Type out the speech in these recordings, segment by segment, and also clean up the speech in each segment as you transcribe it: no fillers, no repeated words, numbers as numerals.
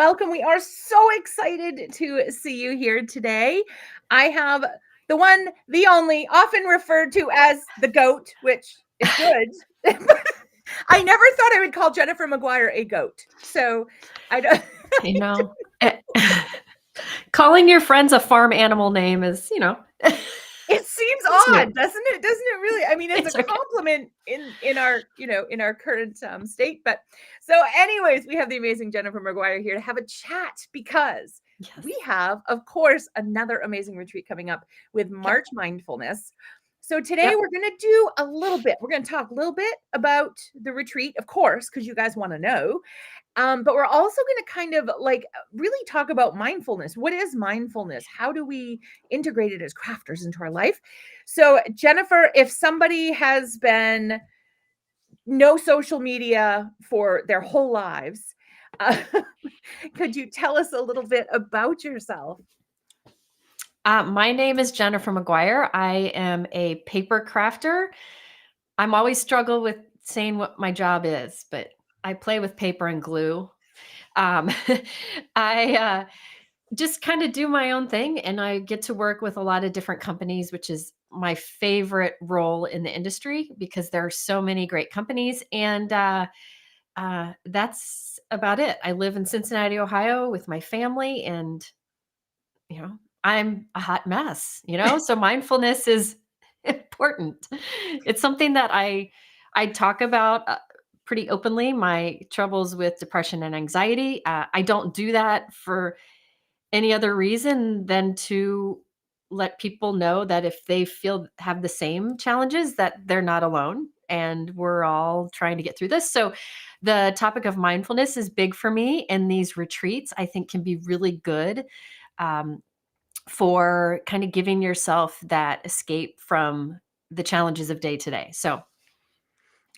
welcome. We are so excited to see you here today. I have the one, the only, often referred to as the GOAT, which is good. I never thought I would call Jennifer McGuire a goat. So I don't. You know, calling your friends a farm animal name is, It seems odd, doesn't it? Doesn't it really? I mean, it's a compliment in our, in our current state. But so anyways, we have the amazing Jennifer McGuire here to have a chat because we have, of course, another amazing retreat coming up with March Mindfulness. So today we're going to do a little bit. We're going to talk a little bit about the retreat, of course, because you guys want to know. But we're also going to kind of like really talk about mindfulness. What is mindfulness? How do we integrate it as crafters into our life? So, Jennifer, if somebody has been no social media for their whole lives, could you tell us a little bit about yourself? My name is Jennifer McGuire. I am a paper crafter. I'm always struggle with saying what my job is, but I play with paper and glue. I just kind of do my own thing, and I get to work with a lot of different companies, which is my favorite role in the industry because there are so many great companies. And that's about it. I live in Cincinnati, Ohio with my family, and I'm a hot mess, so mindfulness is important. It's something that I talk about pretty openly, my troubles with depression and anxiety. I don't do that for any other reason than to let people know that if they have the same challenges, that they're not alone and we're all trying to get through this. So the topic of mindfulness is big for me, and these retreats I think can be really good for kind of giving yourself that escape from the challenges of day to day. So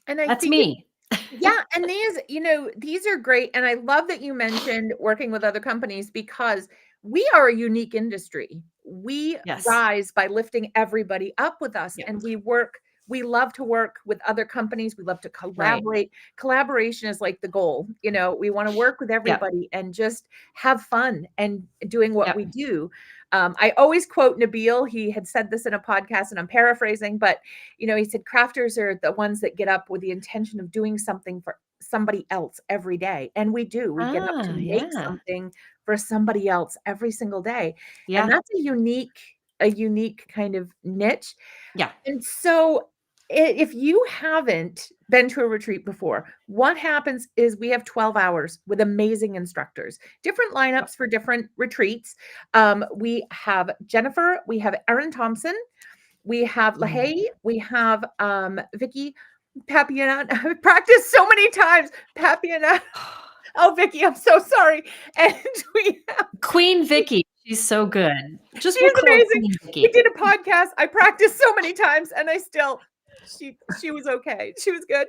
and I that's think me. Yeah. And these are great. And I love that you mentioned working with other companies because we are a unique industry. We rise by lifting everybody up with us. And we love to work with other companies. We love to collaborate. Right. Collaboration is like the goal. We want to work with everybody and just have fun and doing what we do. I always quote Nabil. He had said this in a podcast, and I'm paraphrasing, but he said crafters are the ones that get up with the intention of doing something for somebody else every day. And we do. We get up to make something for somebody else every single day. Yeah. And that's a unique kind of niche. Yeah. And so if you haven't been to a retreat before, what happens is we have 12 hours with amazing instructors, different lineups for different retreats. We have Jennifer, we have Erin Thompson, we have LaHaye, we have Vicky Papianat. I've practiced so many times. Papianat. Oh, Vicky, I'm so sorry. And we have Queen Vicky. She's so good. She's amazing. We did a podcast. I practiced so many times, and I still. She was okay. She was good.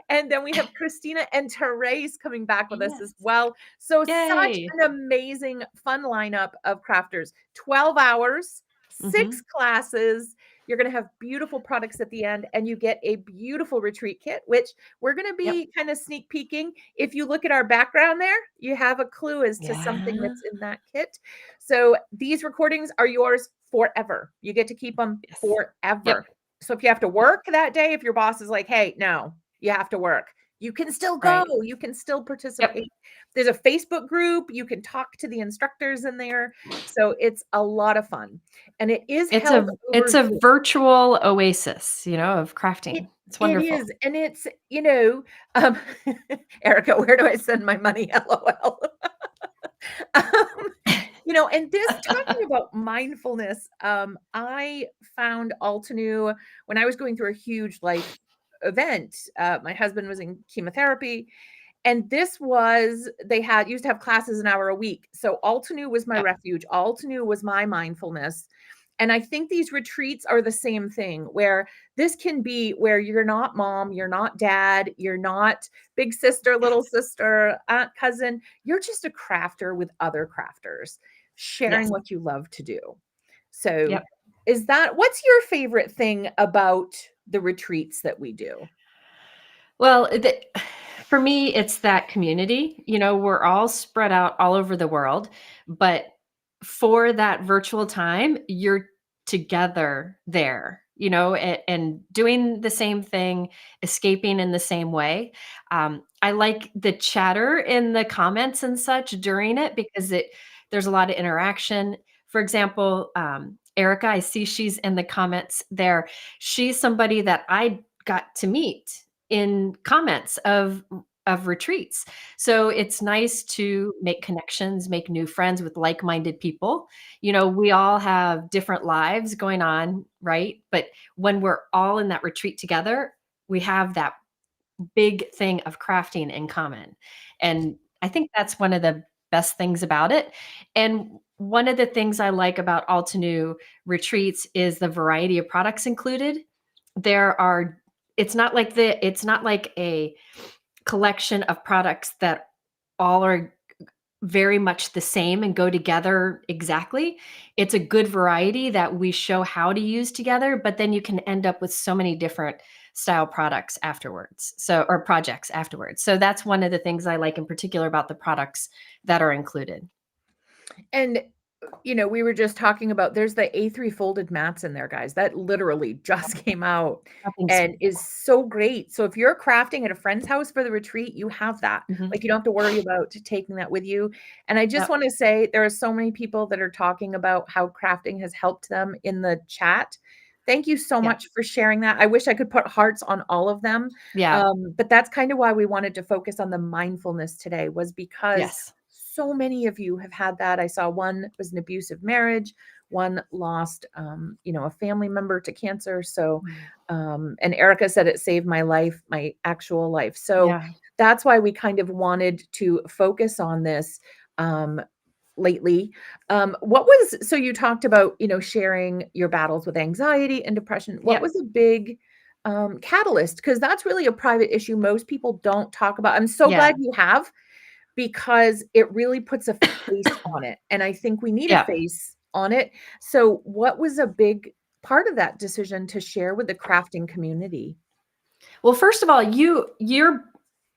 And then we have Christina and Therese coming back with us as well. So such an amazing, fun lineup of crafters. 12 hours, 6 classes. You're going to have beautiful products at the end, and you get a beautiful retreat kit, which we're going to be kind of sneak peeking. If you look at our background there, you have a clue as to something that's in that kit. So these recordings are yours forever. You get to keep them forever. So if you have to work that day, if your boss is like, hey, no, you have to work, you can still go. Right. You can still participate. There's a Facebook group. You can talk to the instructors in there. So it's a lot of fun. And it's a virtual oasis, of crafting. It's wonderful. It is. And it's, Erica, where do I send my money? LOL. And this talking about mindfulness, I found Altenew when I was going through a huge life event. My husband was in chemotherapy, and used to have classes an hour a week. So Altenew was my refuge. Altenew was my mindfulness. And I think these retreats are the same thing, where this can be where you're not mom, you're not dad, you're not big sister, little sister, aunt, cousin. You're just a crafter with other crafters, sharing what you love to do. So what's your favorite thing about the retreats that we do? Well, For me, it's that community. We're all spread out all over the world, but for that virtual time, you're together there, and doing the same thing, escaping in the same way. I like the chatter in the comments and such during it because there's a lot of interaction. For example, Erica, I see she's in the comments there. She's somebody that I got to meet in comments of retreats. So it's nice to make connections, make new friends with like-minded people. We all have different lives going on, right? But when we're all in that retreat together, we have that big thing of crafting in common. And I think that's one of the best things about it. And one of the things I like about Altenew retreats is the variety of products included. There are it's not like a collection of products that all are very much the same and go together exactly. It's a good variety that we show how to use together, but then you can end up with so many different style products afterwards. Or projects afterwards. So that's one of the things I like in particular about the products that are included. And we were just talking about there's the A3 folded mats in there, guys. That literally just came out and is so great. So if you're crafting at a friend's house for the retreat, you have that. Mhm. Like you don't have to worry about taking that with you. And I just Yep. want to say there are so many people that are talking about how crafting has helped them in the chat. Thank you so Yeah. much for sharing that. I wish I could put hearts on all of them. Yeah. But that's kind of why we wanted to focus on the mindfulness today, was because Yes. so many of you have had that. I saw one was an abusive marriage, one lost, a family member to cancer. So, and Erica said it saved my life, my actual life. So Yeah. that's why we kind of wanted to focus on this lately. So you talked about, sharing your battles with anxiety and depression. What Yep. was a big catalyst? Because that's really a private issue most people don't talk about. I'm so Yeah. glad you have, because it really puts a face on it, and I think we need a Yeah. face on it. So what was a big part of that decision to share with the crafting community? Well, first of all, your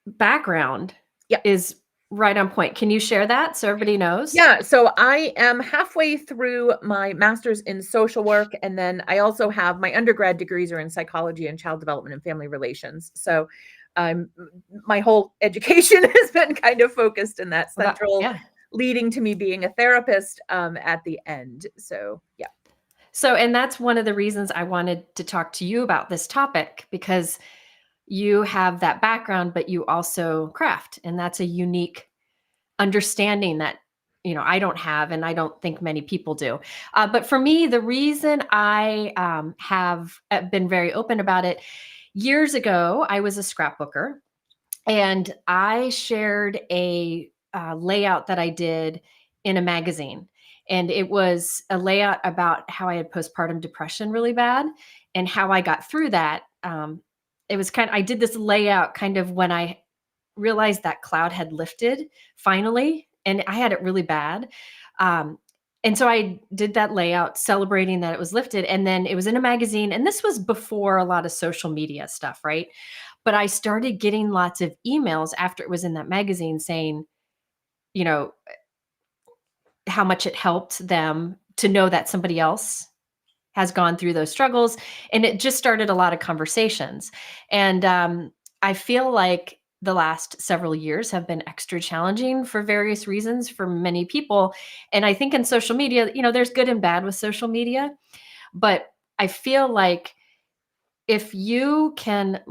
background Yeah. is right on point. Can you share that so everybody knows? Yeah, so I am halfway through my master's in social work, and then I also have my undergrad degrees are in psychology and child development and family relations. So my whole education has been kind of focused in that Well, central, yeah. leading to me being a therapist at the end. So yeah. So, and that's one of the reasons I wanted to talk to you about this topic, because you have that background, but you also craft. And that's a unique understanding that, I don't have, and I don't think many people do. But for me, the reason I have been very open about it, years ago, I was a scrapbooker, and I shared a layout that I did in a magazine. And it was a layout about how I had postpartum depression really bad and how I got through that. It was I did this layout kind of when I realized that cloud had lifted finally, and I had it really bad. And so I did that layout celebrating that it was lifted. And then it was in a magazine. And this was before a lot of social media stuff, right? But I started getting lots of emails after it was in that magazine saying, you know, how much it helped them to know that somebody else has gone through those struggles. And it just started a lot of conversations. And I feel like the last several years have been extra challenging for various reasons for many people. And I think in social media, there's good and bad with social media. But I feel like if you can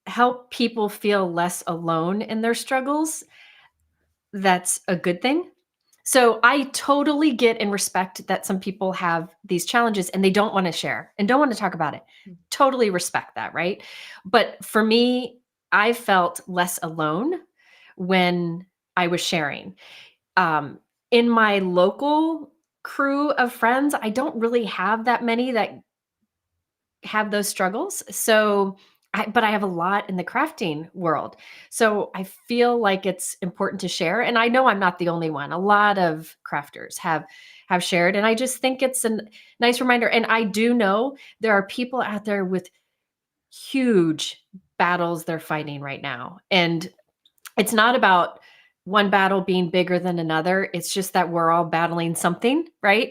help people feel less alone in their struggles, that's a good thing. So I totally get and respect that some people have these challenges and they don't want to share and don't want to talk about it. Totally respect that, right? But for me, I felt less alone when I was sharing. In my local crew of friends, I don't really have that many that have those struggles. But I have a lot in the crafting world. So I feel like it's important to share. And I know I'm not the only one. A lot of crafters have shared. And I just think it's a nice reminder. And I do know there are people out there with huge battles they're fighting right now. And it's not about one battle being bigger than another. It's just that we're all battling something, right?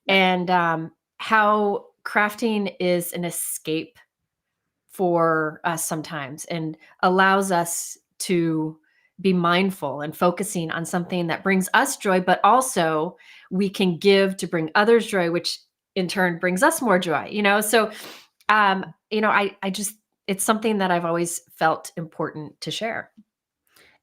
Yep. And how crafting is an escape for us sometimes and allows us to be mindful and focusing on something that brings us joy, but also we can give to bring others joy, which in turn brings us more joy, So, I just, it's something that I've always felt important to share.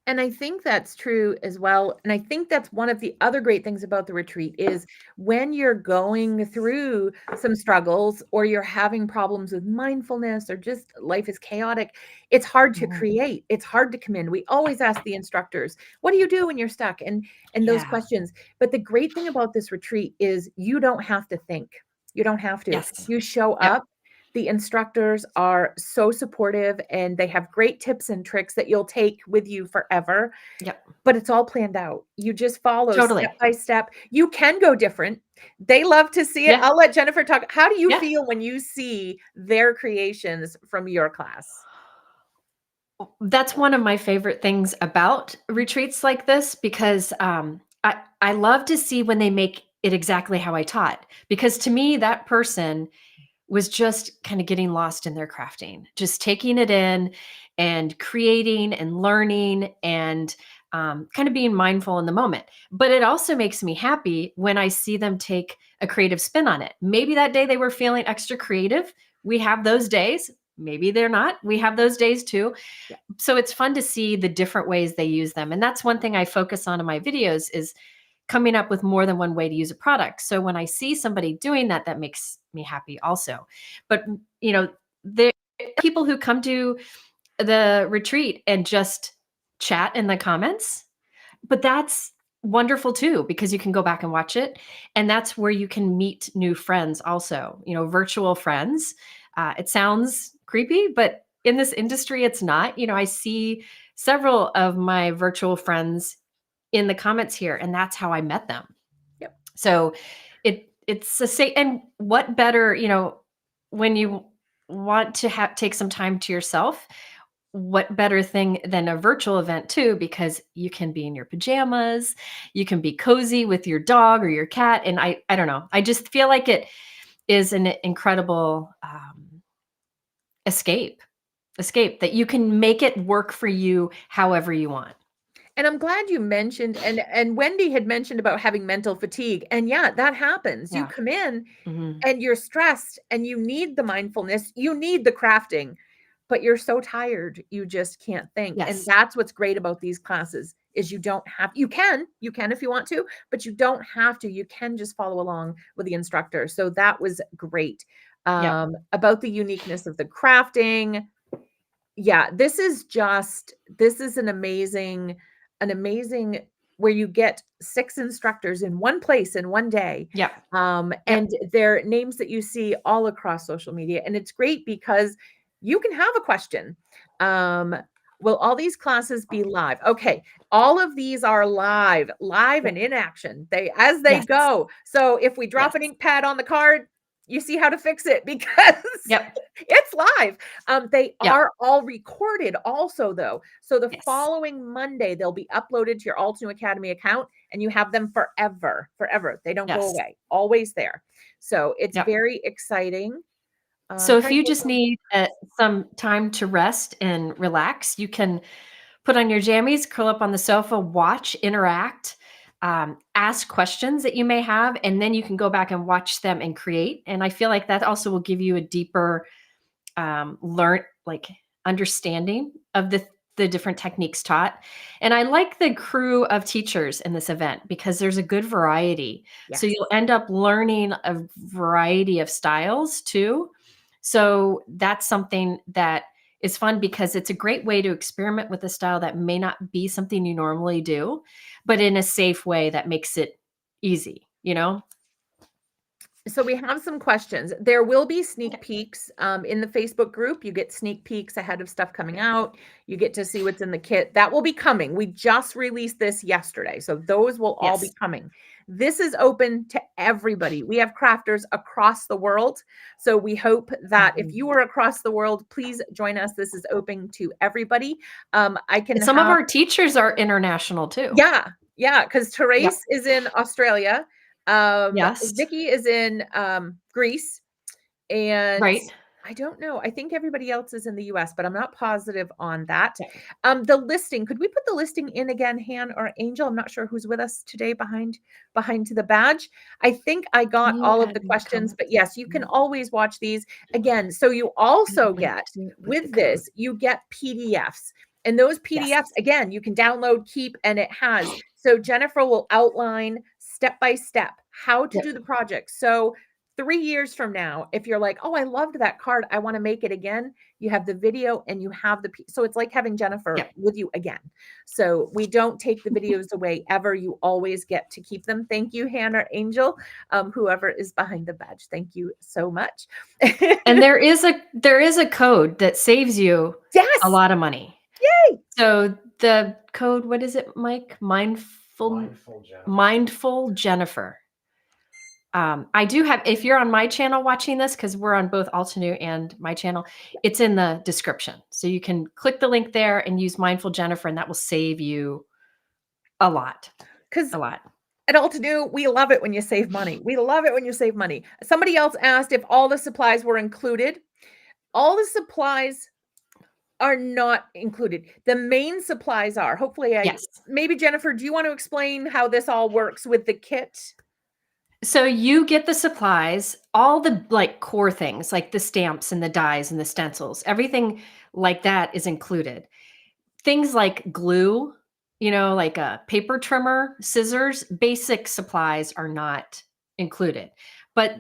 And I think that's true as well. And I think that's one of the other great things about the retreat is when you're going through some struggles or you're having problems with mindfulness or just life is chaotic, it's hard to Mhm. create. It's hard to come in. We always ask the instructors, what do you do when you're stuck? And those Yeah. questions. But the great thing about this retreat is you don't have to think. You don't have to. Yes. You show Yep. up. The instructors are so supportive and they have great tips and tricks that you'll take with you forever, Yep. but it's all planned out. You just follow Totally. step by step. You can go different. They love to see it. Yeah. I'll let Jennifer talk. How do you Yeah. feel when you see their creations from your class? That's one of my favorite things about retreats like this because I love to see when they make it exactly how I taught. Because to me, that person was just kind of getting lost in their crafting, just taking it in and creating and learning and kind of being mindful in the moment. But it also makes me happy when I see them take a creative spin on it. Maybe that day they were feeling extra creative. We have those days. Maybe they're not. We have those days too. Yeah. So it's fun to see the different ways they use them. And that's one thing I focus on in my videos is coming up with more than one way to use a product. So when I see somebody doing that, that makes me happy also. But there are people who come to the retreat and just chat in the comments, but that's wonderful too because you can go back and watch it, and that's where you can meet new friends also, virtual friends. It sounds creepy, but in this industry it's not. I see several of my virtual friends in the comments here, and that's how I met them. Yep. So it's a say, and what better, when you want to take some time to yourself, what better thing than a virtual event too, because you can be in your pajamas, you can be cozy with your dog or your cat, and I don't know, I just feel like it is an incredible escape that you can make it work for you however you want. And I'm glad you mentioned, and Wendy had mentioned about having mental fatigue. And yeah, that happens. You Yeah. come in Hmm. and you're stressed and you need the mindfulness, you need the crafting, but you're so tired, you just can't think. And Yes. that's what's great about these classes is you can if you want to, but you don't have to. You can just follow along with the instructor. So that was great. Yep. About the uniqueness of the crafting. Yeah, this is an amazing where you get 6 instructors in one place in one day. Yep. And Yep. they're names that you see all across social media. And it's great because you can have a question. Will all these classes be live? Okay, all of these are live and Yep. in action. They Yes. go. So if we drop Yes. an ink pad on the card, you see how to fix it because Yep. it's live. They Yep. are all recorded also, though. So the Yes. following Monday, they'll be uploaded to your Alt New Academy account and you have them forever, forever. They don't go Yes. away, always there. So it's Yep. very exciting. So if Trying to you think just of- need some time to rest and relax, you can put on your jammies, curl up on the sofa, watch, interact, ask questions that you may have, and then you can go back and watch them and create. And I feel like that also will give you a deeper understanding of the different techniques taught. And I like the crew of teachers in this event because there's a good variety. So Yes. you'll end up learning a variety of styles too. So that's something that is fun because it's a great way to experiment with a style that may not be something you normally do, but in a safe way that makes it easy. So we have some questions. There will be sneak peeks in the Facebook group. You get sneak peeks ahead of stuff coming out. You get to see what's in the kit. That will be coming. We just released this yesterday. So those will all be Yes. coming. This is open to everybody. We have crafters across the world. So we hope that if you are across the world, please join us. This is open to everybody. Some of our teachers are international too. Yeah. Yeah. Because Therese is in Australia. Yes. Vicky is in Greece. And right. I don't know. I think everybody else is in the US, but I'm not positive on that. The listing, could we put the listing in again, Han or Angel? I'm not sure who's with us today behind the badge. I think I got all of the questions, but yes, you can always watch these again. So you also get with this, you get PDFs. And those PDFs, again, you can download, keep, and it has. So Jennifer will outline step by step how to do the project. So 3 years from now, if you're like, oh, I loved that card, I want to make it again, you have the video and you have so it's like having Jennifer with you again. So we don't take the videos away ever. You always get to keep them. Thank you, Hannah or Angel, whoever is behind the badge. Thank you so much. And there is a code that saves you a lot of money. Yay! So the code, what is it, Mike? Mindful Jennifer. I do have, if you're on my channel watching this, because we're on both Altenew and my channel, it's in the description. So you can click the link there and use Mindful Jennifer, and that will save you a lot. At Altenew, we love it when you save money. We love it when you save money. Somebody else asked if all the supplies were included. All the supplies are not included. The main supplies are. Hopefully, maybe Jennifer, do you want to explain how this all works with the kit? So you get the supplies, all the core things like the stamps and the dies and the stencils, everything like that is included. Things like glue, like a paper trimmer, scissors, basic supplies are not included. But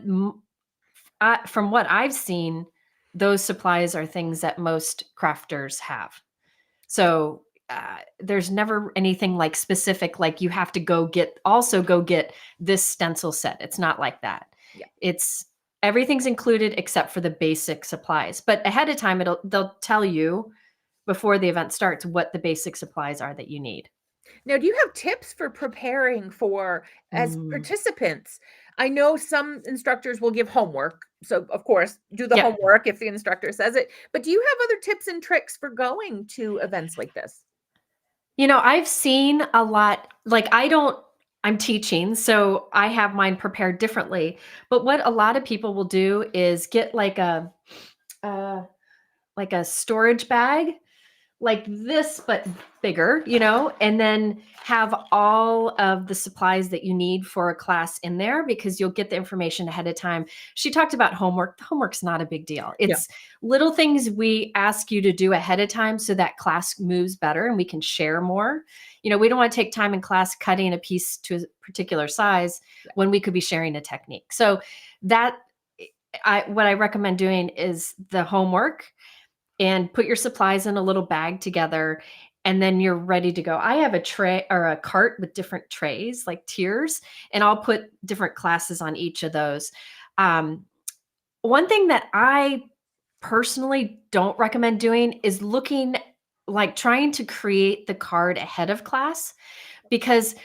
from what I've seen, those supplies are things that most crafters have. So there's never anything like specific, like you have to go get this stencil set. It's not like that. It's everything's included except for the basic supplies. But ahead of time, they'll tell you before the event starts what the basic supplies are that you need. Now, do you have tips for preparing as participants? I know some instructors will give homework. So, of course, do the homework if the instructor says it. But do you have other tips and tricks for going to events like this? I've seen a lot, I'm teaching, so I have mine prepared differently. But what a lot of people will do is get like a storage bag like this, but bigger, and then have all of the supplies that you need for a class in there, because you'll get the information ahead of time. She talked about homework. The homework's not a big deal. It's little things we ask you to do ahead of time so that class moves better and we can share more. We don't want to take time in class cutting a piece to a particular size when we could be sharing a technique. So what I recommend doing is the homework, and put your supplies in a little bag together, and then you're ready to go. I have a tray or a cart with different trays, like tiers, and I'll put different classes on each of those. One thing that I personally don't recommend doing is trying to create the card ahead of class, because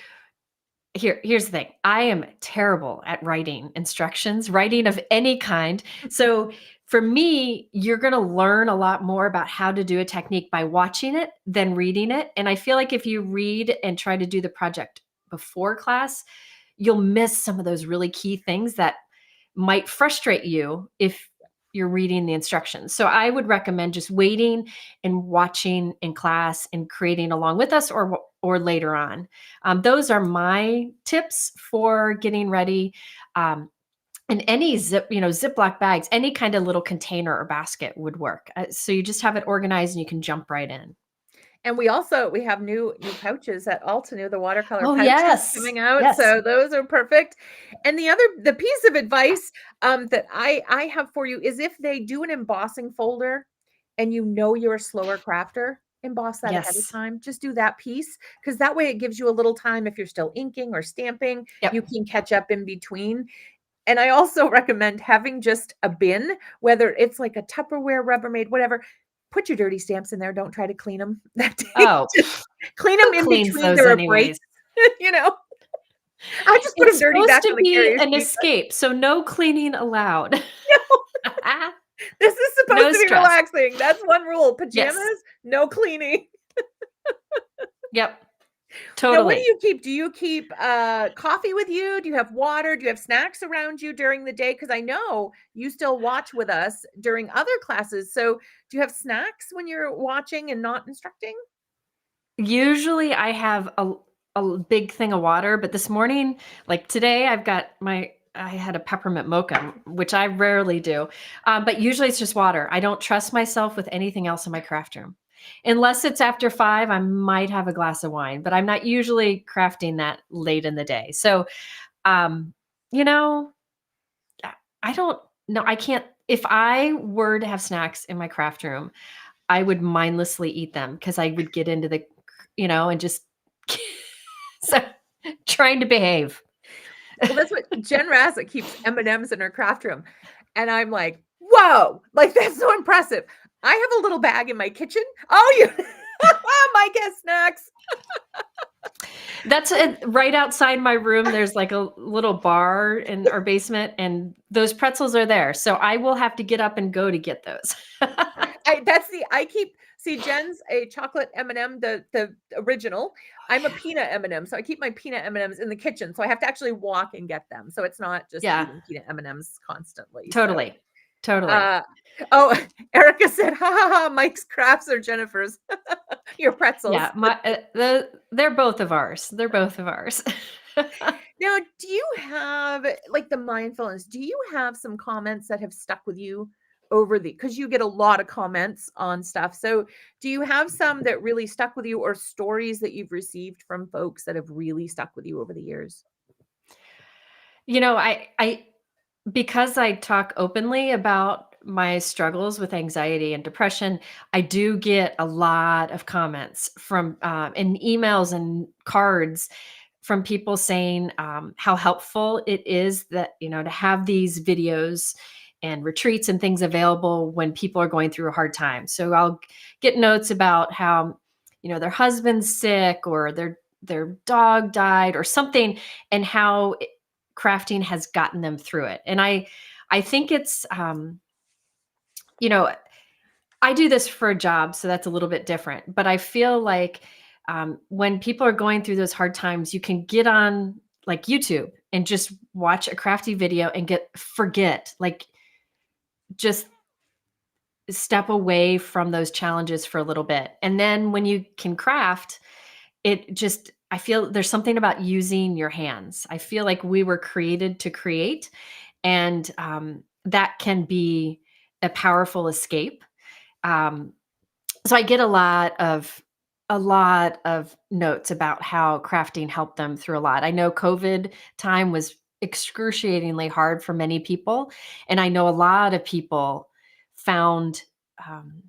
here's the thing. I am terrible at writing instructions, writing of any kind. So for me, you're going to learn a lot more about how to do a technique by watching it than reading it. And I feel like if you read and try to do the project before class, you'll miss some of those really key things that might frustrate you if you're reading the instructions. So I would recommend just waiting and watching in class and creating along with us or later on. Those are my tips for getting ready. And any Ziploc bags, any kind of little container or basket would work. So you just have it organized and you can jump right in. And we have new pouches at Altenew, the watercolor pouches coming out. Yes. So those are perfect. And the piece of advice that I have for you is, if they do an embossing folder and you're a slower crafter, emboss that ahead of time. Just do that piece, because that way it gives you a little time. If you're still inking or stamping, you can catch up in between. And I also recommend having just a bin, whether it's like a Tupperware, Rubbermaid, whatever. Put your dirty stamps in there. Don't try to clean them that day. Just clean them in between their breaks. I just put them It's dirty supposed back to on the be carrier an sheet. escape, so no cleaning allowed. This is supposed No to be stress. relaxing. That's one rule. Yes. Pajamas, no cleaning. Yep. Now, what do Totally. you keep? Do you keep coffee with you? Do you have water? Do you have snacks around you during the day? Because I know you still watch with us during other classes. So, do you have snacks when you're watching and not instructing? Usually I have a big thing of water, but this morning, like today, I had a peppermint mocha, which I rarely do. But usually it's just water. I don't trust myself with anything else in my craft room. Unless it's after 5, I might have a glass of wine, but I'm not usually crafting that late in the day. So, um, you know, I I don't know. I can't, if I were to have snacks in my craft room, I would mindlessly eat them because I would get into and just so trying to behave. Well, that's what Jen Rassick keeps M&Ms in her craft room. And I'm like, whoa, like that's so impressive. I have a little bag in my kitchen. Oh, you my guest snacks. That's it. Right outside my room, there's like a little bar in our basement, and those pretzels are there. So I will have to get up and go to get those. I keep see Jen's a chocolate M&M, the original. I'm a peanut M&M, so I keep my peanut M&Ms in the kitchen. So I have to actually walk and get them. So it's not just Yeah, eating peanut M&Ms constantly. So totally. Totally. uh oh, Erica said, ha ha ha, Mike's crafts are Jennifer's. Your pretzels. Yeah, they're both of ours. They're both of ours. Now, do you have like the mindfulness? Do you have some comments that have stuck with you over the because you get a lot of comments on stuff. So, do you have some that really stuck with you or stories that you've received from folks that have really stuck with you over the years? I because I talk openly about my struggles with anxiety and depression, I do get a lot of comments from and emails and cards from people saying how helpful it is that to have these videos and retreats and things available when people are going through a hard time. So I'll get notes about how their husband's sick or their dog died or something, and how crafting has gotten them through it. And I think it's you know I do this for a job, so that's a little bit different. But I feel like when people are going through those hard times, you can get on like YouTube and just watch a crafty video and forget, like just step away from those challenges for a little bit. And then when you can craft, I feel there's something about using your hands. I feel like we were created to create, and that can be a powerful escape. Um, so I get a lot of notes about how crafting helped them through a lot. I know COVID time was excruciatingly hard for many people, and I know a lot of people found um,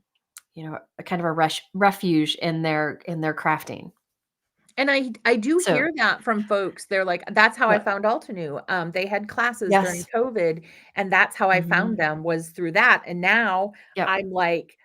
a kind of a refuge in their crafting. And I do So, hear that from folks. They're like, "That's how I yep, found Altenew." They had classes during yes, COVID, and that's how I found mhm, them was through that. And now yep, I'm like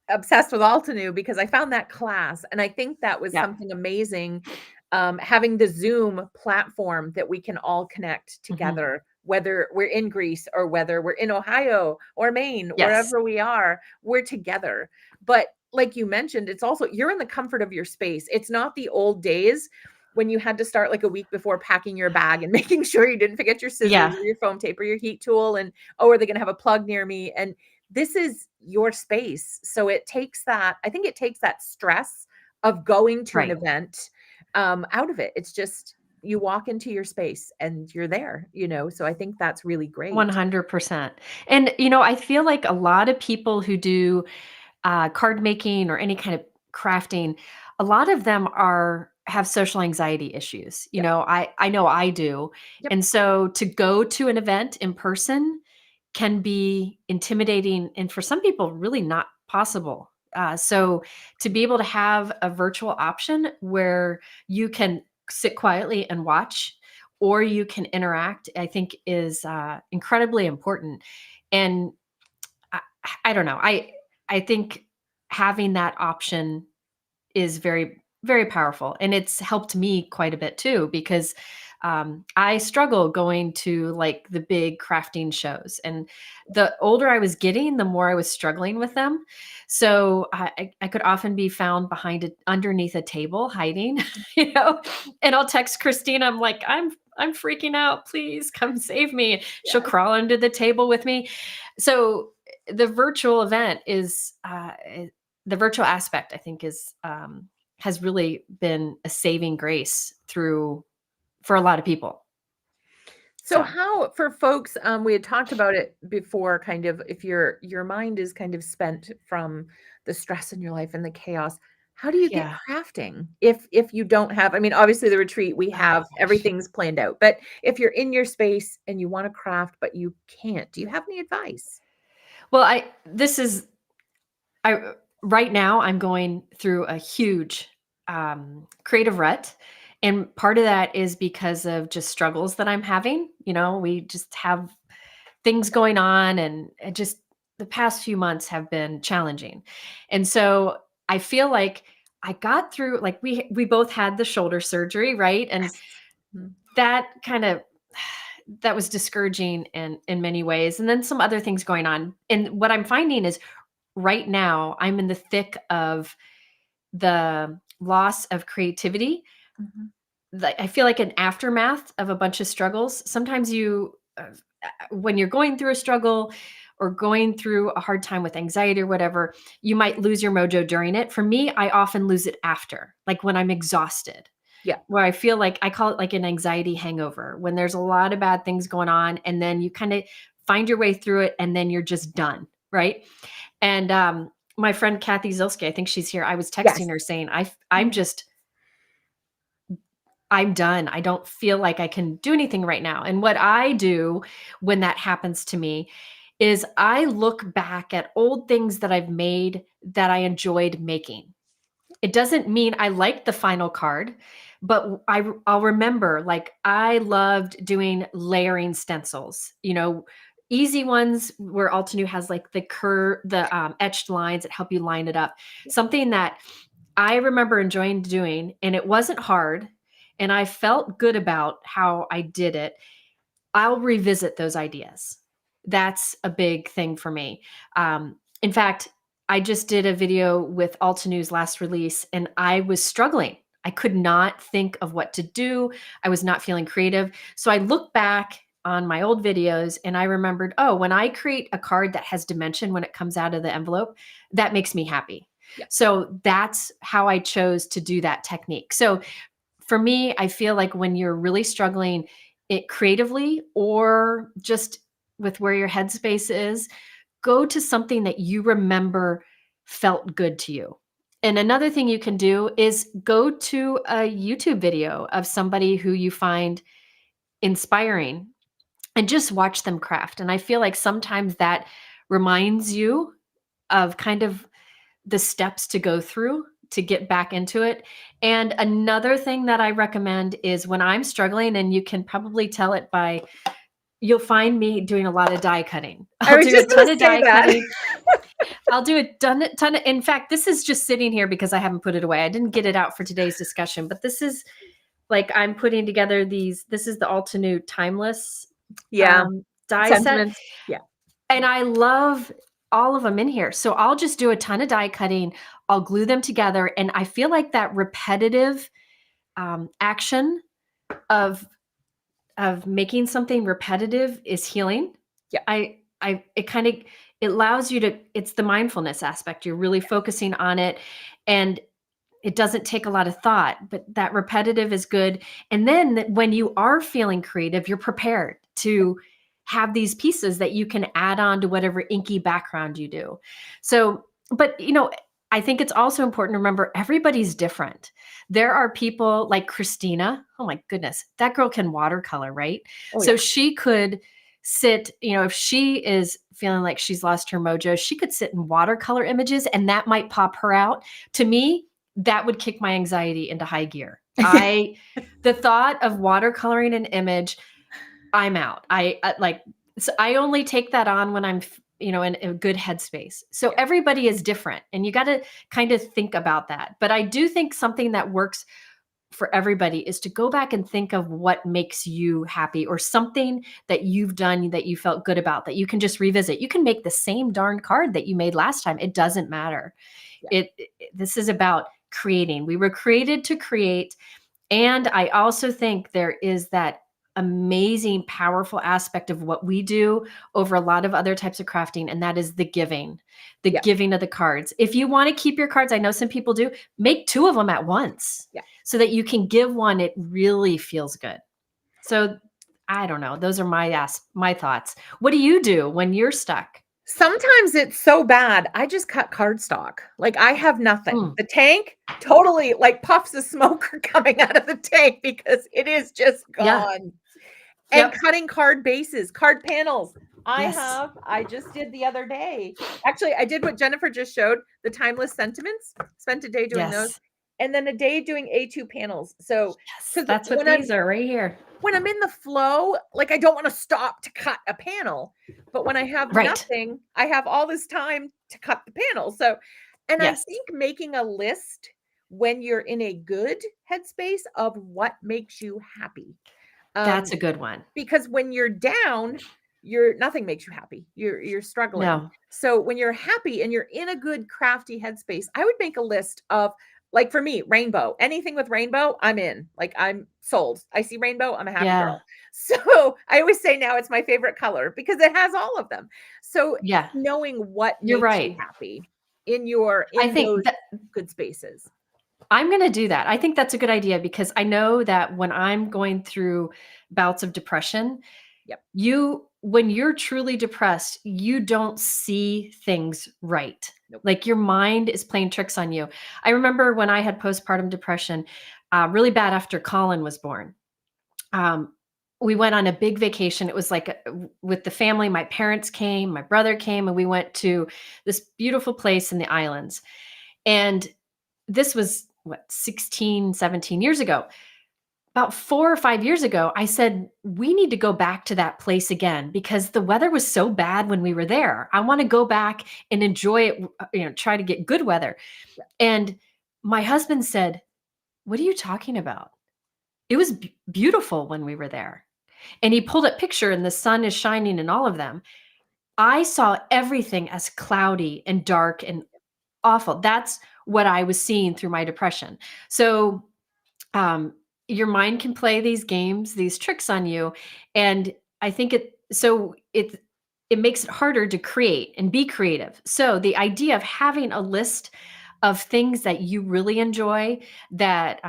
obsessed with Altenew because I found that class, and I think that was yep, something amazing. Having the Zoom platform that we can all connect mhm, together, whether we're in Greece or whether we're in Ohio or Maine, yes, wherever we are, we're together. But like you mentioned, it's also you're in the comfort of your space. It's not the old days when you had to start like a week before packing your bag and making sure you didn't forget your scissors yeah, or your foam tape or your heat tool and oh, are they going to have a plug near me? And this is your space. So I think it takes that stress of going to an right. event out of it. It's just you walk into your space and you're there. So I think that's really great. 100%. And, I feel like a lot of people who do card making or any kind of crafting, a lot of them have social anxiety issues. Yep. I know I do. Yep. And so to go to an event in person can be intimidating, and for some people really not possible. So to be able to have a virtual option where you can sit quietly and watch, or you can interact, I think is incredibly important. And I, I don't know. I think having that option is very, very powerful, and it's helped me quite a bit too, because I struggle going to like the big crafting shows, and the older I was getting, the more I was struggling with them. So I could often be found underneath a table hiding, and I'll text Christina. I'm like, I'm freaking out. Please come save me. She'll Yeah. crawl under the table with me. So the virtual event the virtual aspect, I think, has really been a saving grace for a lot of people. So how, for folks, we had talked about it before, kind of if your mind is kind of spent from the stress in your life and the chaos, how do you get Yeah. crafting if you don't have, I mean, obviously the retreat we Oh, have gosh. everything's planned out, but if you're in your space and you want to craft but you can't, do you have any advice? Well, I right now I'm going through a huge creative rut. And part of that is because of just struggles that I'm having. We just have things going on, and the past few months have been challenging. And so I feel like I got through, like we both had the shoulder surgery, right? And Yes. Mm. that kind of that was discouraging in many ways. And then some other things going on. And what I'm finding is right now I'm in the thick of the loss of creativity. Mhm. Like, I feel like an aftermath of a bunch of struggles. Sometimes when you're going through a struggle or going through a hard time with anxiety or whatever, you might lose your mojo during it. For me, I often lose it after, like when I'm exhausted, Yeah. where I feel like I call it like an anxiety hangover, when there's a lot of bad things going on and then you kind of find your way through it and then you're just done. Right. And my friend Kathy Zilski, I think she's here. I was Yes. texting her saying, I'm done. I don't feel like I can do anything right now. And what I do when that happens to me is I look back at old things that I've made that I enjoyed making. It doesn't mean I like the final card, but I'll remember, like, I loved doing layering stencils, easy ones where Altenew has like the etched lines that help you line it up. Something that I remember enjoying doing, and it wasn't hard, and I felt good about how I did it. I'll revisit those ideas. That's a big thing for me. In fact, I just did a video with Altenew's last release, and I was struggling. I could not think of what to do. I was not feeling creative. So I looked back on my old videos and I remembered, oh, when I create a card that has dimension when it comes out of the envelope, that makes me happy. Yeah. So that's how I chose to do that technique. So for me, I feel like when you're really struggling it creatively or just with where your headspace is, go to something that you remember felt good to you. And another thing you can do is go to a YouTube video of somebody who you find inspiring and just watch them craft. And I feel like sometimes that reminds you of kind of the steps to go through to get back into it. And another thing that I recommend is when I'm struggling, and you can probably tell it by, you'll find me doing a lot of die cutting. I I'll was do a just going ton to of say die that. cutting. I'll do a ton of, in fact, this is just sitting here because I haven't put it away. I didn't get it out for today's discussion, but this is like, I'm putting together this is the Altenew Timeless Yeah. die set. Sentiments. Yeah. And I love all of them in here. So I'll just do a ton of die cutting. I'll glue them together. And I feel like that repetitive action of making something repetitive is healing. Yeah. It allows you to, it's the mindfulness aspect. You're really focusing on it, and it doesn't take a lot of thought, but that repetitive is good. And then when you are feeling creative, you're prepared to have these pieces that you can add on to whatever inky background you do. So, but I think it's also important to remember everybody's different. There are people like Christina. Oh my goodness, that girl can watercolor, right? Oh, So yeah. she could sit, if she is feeling like she's lost her mojo, she could sit in watercolor images and that might pop her out. To me, that would kick my anxiety into high gear. The thought of watercoloring an image, I'm out. So I only take that on when I'm, in a good headspace. So everybody is different, and you got to kind of think about that. But I do think something that works for everybody is to go back and think of what makes you happy, or something that you've done that you felt good about that you can just revisit. You can make the same darn card that you made last time. It doesn't matter. Yeah. This is about creating. We were created to create. And I also think there is that amazing, powerful aspect of what we do over a lot of other types of crafting, and that is the giving of the cards. If you want to keep your cards, I know some people do, make 2 of them at once, so that you can give one. It really feels good. So I don't know. Those are my thoughts. What do you do when you're stuck? Sometimes it's so bad, I just cut cardstock. Like, I have nothing. The tank totally, like, puffs of smoke are coming out of the tank because it is just gone. And cutting card bases, card panels. I just did the other day. Actually, I did what Jennifer just showed, the timeless sentiments. Spent a day doing those, and then a day doing A2 panels. So, that's what these are right here. When I'm in the flow, like, I don't want to stop to cut a panel, but when I have nothing, I have all this time to cut the panel. So, and I think making a list when you're in a good headspace of what makes you happy. That's a good one. Because when you're down, nothing makes you happy. You're struggling. No. So when you're happy and you're in a good crafty headspace, I would make a list of, like, for me, rainbow. Anything with rainbow, I'm in. Like, I'm sold. I see rainbow, I'm a happy girl. So I always say now it's my favorite color because it has all of them. So knowing what makes you happy in those good spaces. I'm going to do that. I think that's a good idea, because I know that when I'm going through bouts of depression, when you're truly depressed, you don't see things right. Like, your mind is playing tricks on you. I remember when I had postpartum depression, really bad after Colin was born. We went on a big vacation. It was like with the family. My parents came, my brother came, and we went to this beautiful place in the islands. And this was 16, 17 years ago. About 4 or 5 years ago, I said, we need to go back to that place again, because the weather was so bad when we were there. I want to go back and enjoy it, try to get good weather. And my husband said, what are you talking about? It was beautiful when we were there. And he pulled up picture, and the sun is shining in all of them. I saw everything as cloudy and dark and awful. That's what I was seeing through my depression. So, your mind can play these games, these tricks on you. And I think it makes it harder to create and be creative. So the idea of having a list of things that you really enjoy, that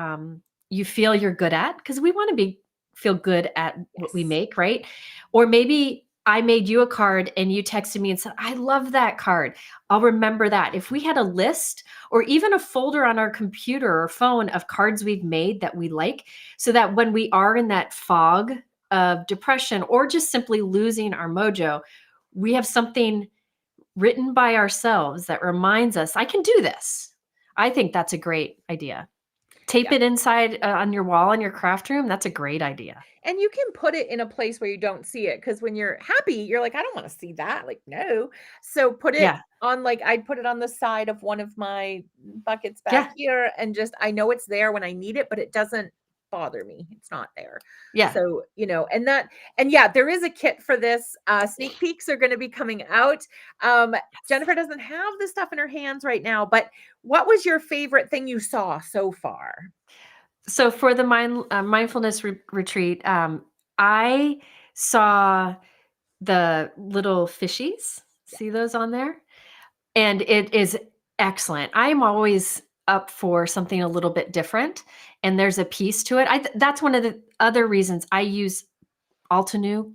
you feel you're good at, because we want to feel good at what we make, right? Or maybe I made you a card and you texted me and said, I love that card. I'll remember that. If we had a list or even a folder on our computer or phone of cards we've made that we like, so that when we are in that fog of depression or just simply losing our mojo, we have something written by ourselves that reminds us, I can do this. I think that's a great idea. Tape it inside on your wall in your craft room. That's a great idea. And you can put it in a place where you don't see it. Because when you're happy, you're like, I don't want to see that. Like, no. So put it on, like, I'd put it on the side of one of my buckets back here. And just, I know it's there when I need it, but it doesn't bother me. It's not there. So, and there is a kit for this. Sneak peeks are going to be coming out. Jennifer doesn't have the stuff in her hands right now, but what was your favorite thing you saw so far? So for the mindfulness retreat, I saw the little fishies. See those on there? And it is excellent. I'm always up for something a little bit different, and there's a piece to it. That's one of the other reasons I use Altenew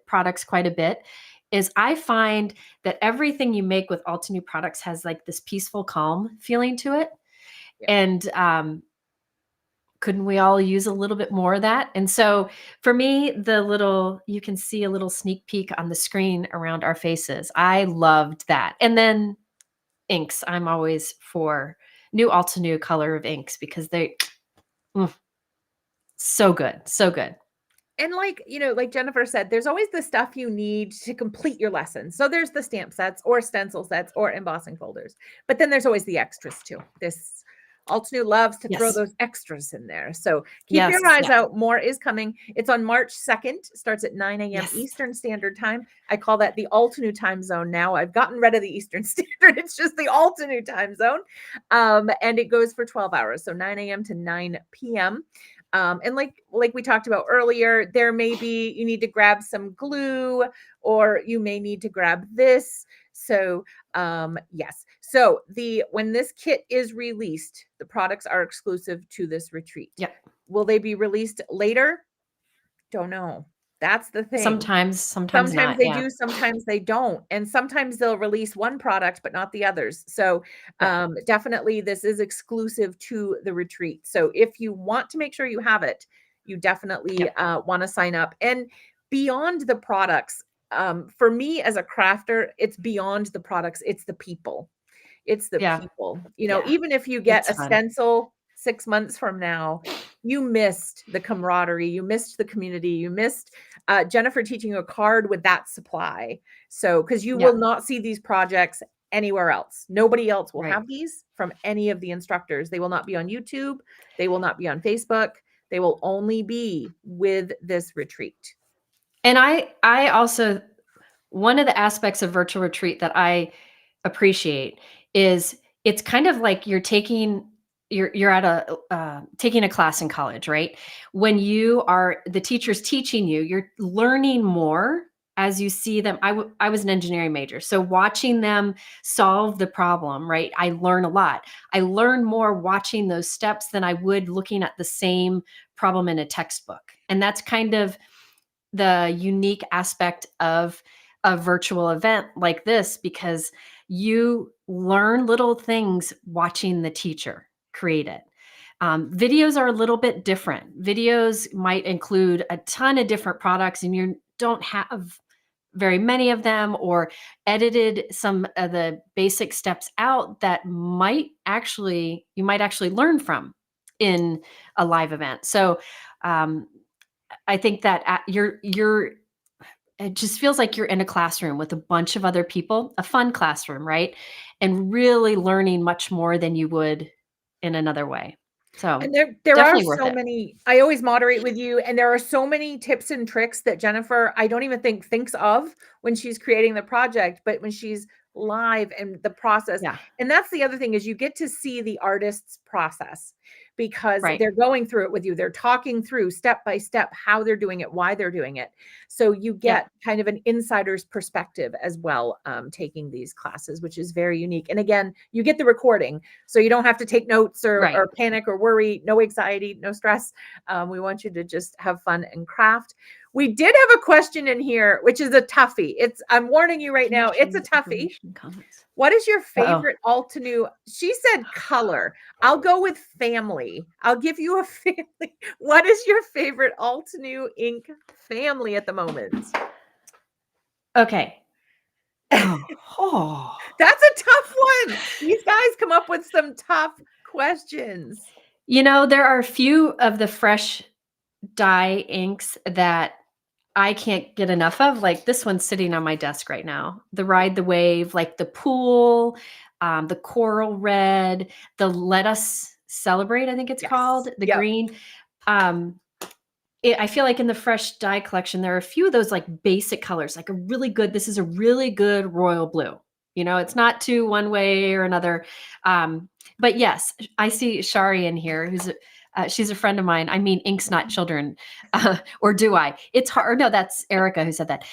products quite a bit, is I find that everything you make with Altenew products has like this peaceful, calm feeling to it. And couldn't we all use a little bit more of that? And so for me, you can see a little sneak peek on the screen around our faces. I loved that. And then inks. I'm always for new Altenew color of inks, because so good. So good. And like Jennifer said, there's always the stuff you need to complete your lesson. So there's the stamp sets or stencil sets or embossing folders, but then there's always the extras too. This Altenew loves to throw Yes. those extras in there. So keep Yes. your eyes Yeah. out. More is coming. It's on March 2nd. Starts at 9 a.m. Yes. Eastern Standard Time. I call that the Altenew time zone now. I've gotten rid of the Eastern Standard. It's just the Altenew time zone. And it goes for 12 hours. So 9 a.m. to 9 p.m. And like we talked about earlier, there may be, you need to grab some glue, or you may need to grab this. So yes. So when this kit is released, the products are exclusive to this retreat. Yep. Will they be released later? Don't know. That's the thing. Sometimes not. They Yeah. do, sometimes they don't. And sometimes they'll release one product, but not the others. So Yeah. definitely this is exclusive to the retreat. So if you want to make sure you have it, you definitely Yep. want to sign up. And beyond the products, for me as a crafter, it's beyond the products, it's the people. It's the Yeah. people. Yeah. Even if you get It's a fun. stencil 6 months from now, you missed the camaraderie, you missed the community, you missed Jennifer teaching you a card with that supply. So, because you Yeah. will not see these projects anywhere else. Nobody else will Right. have these from any of the instructors. They will not be on YouTube. They will not be on Facebook. They will only be with this retreat. And I also, one of the aspects of virtual retreat that I appreciate is it's kind of like you're at a taking a class in college, right? When the teacher's teaching you, you're learning more as you see them. I was an engineering major, so watching them solve the problem, right? I learn a lot. I learn more watching those steps than I would looking at the same problem in a textbook. And that's kind of the unique aspect of a virtual event like this, because you learn little things watching the teacher create it. Videos are a little bit different. Videos might include a ton of different products, and you don't have very many of them, or edited some of the basic steps out that you might actually learn from in a live event. So um, I think that it just feels like you're in a classroom with a bunch of other people, a fun classroom, right? And really learning much more than you would in another way. So And there are definitely worth so it. many, I always moderate with you, and there are so many tips and tricks that Jennifer, I don't even think thinks of when she's creating the project, but when she's live and the process. Yeah. And that's the other thing, is you get to see the artist's process, because Right. they're going through it with you. They're talking through step by step how they're doing it, why they're doing it. So you Yeah. get kind of an insider's perspective as well, taking these classes, which is very unique. And again, you get the recording, so you don't have to take notes or Right. panic or worry. No anxiety, no stress. We want you to just have fun and craft. We did have a question in here, which is a toughie. I'm warning you right now, it's a toughie. Comments. What is your Uh-oh. favorite Altenew? She said color. I'll go with family. I'll give you a family. What is your favorite Altenew ink family at the moment? Okay. Oh. That's a tough one. These guys come up with some tough questions. There are a few of the fresh dye inks that I can't get enough of. Like this one's sitting on my desk right now. The Ride the Wave, like the Pool, the Coral Red, the Let Us Celebrate, I think it's called, the green. I feel like in the fresh dye collection, there are a few of those like basic colors, like this is a really good royal blue. It's not too one way or another. But yes, I see Shari in here, she's a friend of mine. I mean, ink's not children, or do I? It's hard. No, that's Erica who said that.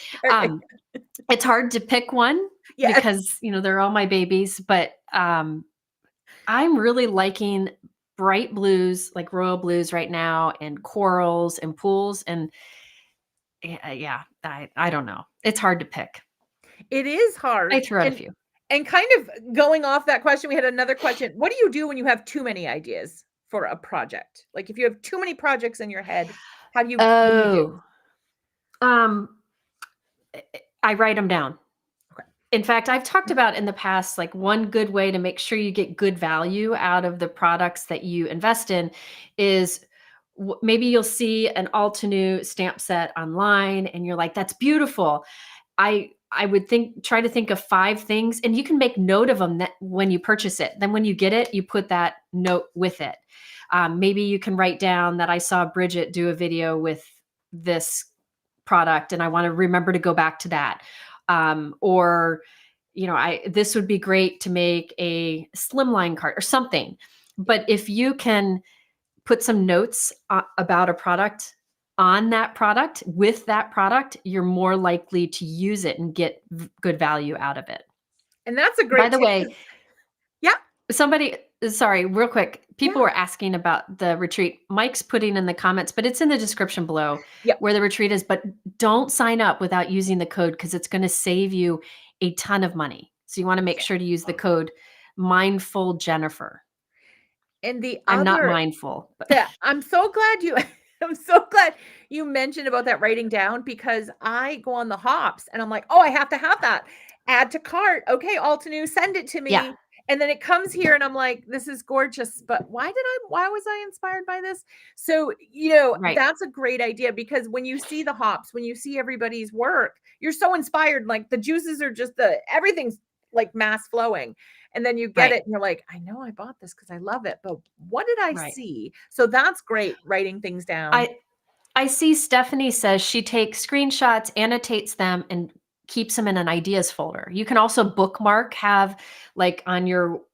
It's hard to pick one because they're all my babies. But I'm really liking bright blues, like royal blues right now, and corals and pools. And I don't know. It's hard to pick. It is hard. I threw out a few. And kind of going off that question, we had another question. What do you do when you have too many ideas for a project? Like if you have too many projects in your head, what do you do? I write them down. Okay. In fact, I've talked about in the past, like one good way to make sure you get good value out of the products that you invest in is maybe you'll see an Altenew stamp set online and you're like, that's beautiful. I I would try to think of 5 things, and you can make note of them that when you purchase it. Then when you get it, you put that note with it. Maybe you can write down that I saw Bridget do a video with this product and I want to remember to go back to that. Or, this would be great to make a slimline cart or something. But if you can put some notes about a product on that product, with that product, you're more likely to use it and get good value out of it. And that's a By great the tip. way, Yeah. sorry, real quick. People Yeah. were asking about the retreat. Mike's putting in the comments, but it's in the description below Yep. where the retreat is. But don't sign up without using the code because it's going to save you a ton of money. So you want to make sure to use the code Mindful Jennifer. And the I'm not other mindful. I'm so glad you I'm so glad you mentioned about that writing down, because I go on the hops and I'm like, "Oh, I have to have that. Add to cart. Okay, Altenew, send it to me." Yeah. And then it comes here and I'm like, "This is gorgeous, but why was I inspired by this?" So, Right. that's a great idea, because when you see the hops, when you see everybody's work, you're so inspired. Like the juices are just everything's like mass flowing. And then you get Right. it and you're like, I know I bought this because I love it, but what did I Right. see? So that's great, writing things down. I see Stephanie says she takes screenshots, annotates them, and keeps them in an ideas folder. You can also bookmark, have like in your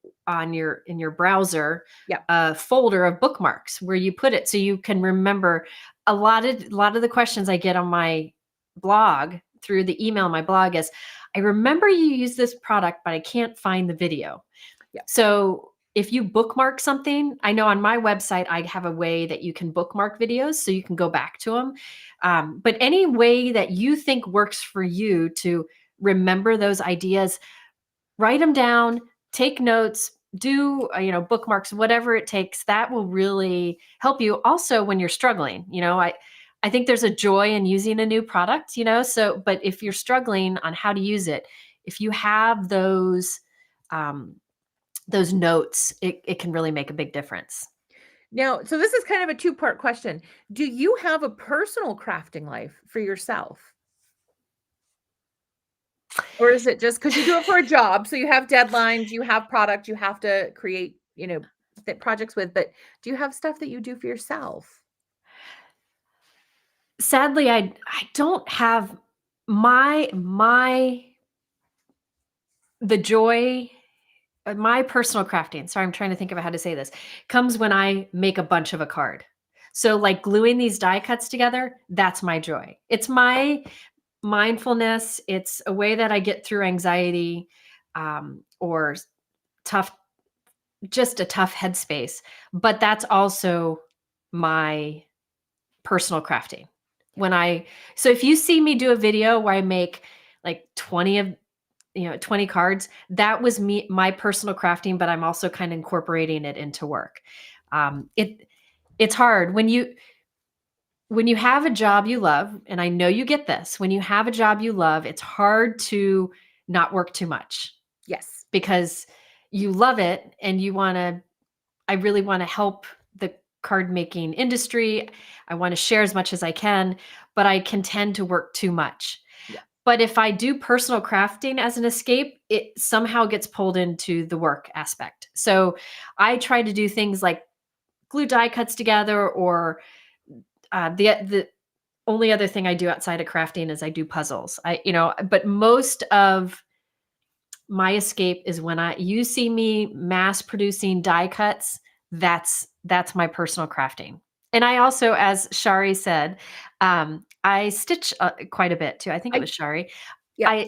browser, Yep. a folder of bookmarks where you put it so you can remember. A lot of the questions I get on my blog through the email on my blog is, I remember you use this product, but I can't find the video. Yep. So if you bookmark something, I know on my website, I have a way that you can bookmark videos so you can go back to them. But any way that you think works for you to remember those ideas, write them down, take notes, do, bookmarks, whatever it takes. That will really help you also when you're struggling. I think there's a joy in using a new product, but if you're struggling on how to use it, if you have those notes, it can really make a big difference. Now, so this is kind of a two-part question. Do you have a personal crafting life for yourself? Or is it just because you do it for a job? So you have deadlines, you have product, you have to create, projects with, but do you have stuff that you do for yourself? Sadly, I don't have the joy. My personal crafting, sorry, I'm trying to think of how to say this, comes when I make a bunch of a card. So like gluing these die cuts together, that's my joy. It's my mindfulness. It's a way that I get through anxiety, or just a tough headspace. But that's also my personal crafting. So if you see me do a video where I make like 20 cards, that was my personal crafting, but I'm also kind of incorporating it into work. It's hard when you have a job you love, and I know you get this, when you have a job you love, it's hard to not work too much. Yes. Because you love it and I really want to help the card making industry. I want to share as much as I can, but I can tend to work too much. Yeah. But if I do personal crafting as an escape, it somehow gets pulled into the work aspect. So I try to do things like glue die cuts together, or the only other thing I do outside of crafting is I do puzzles. But most of my escape is when you see me mass producing die cuts. That's my personal crafting. And I also, as Shari said, I stitch quite a bit too. I think it was Shari. Yeah.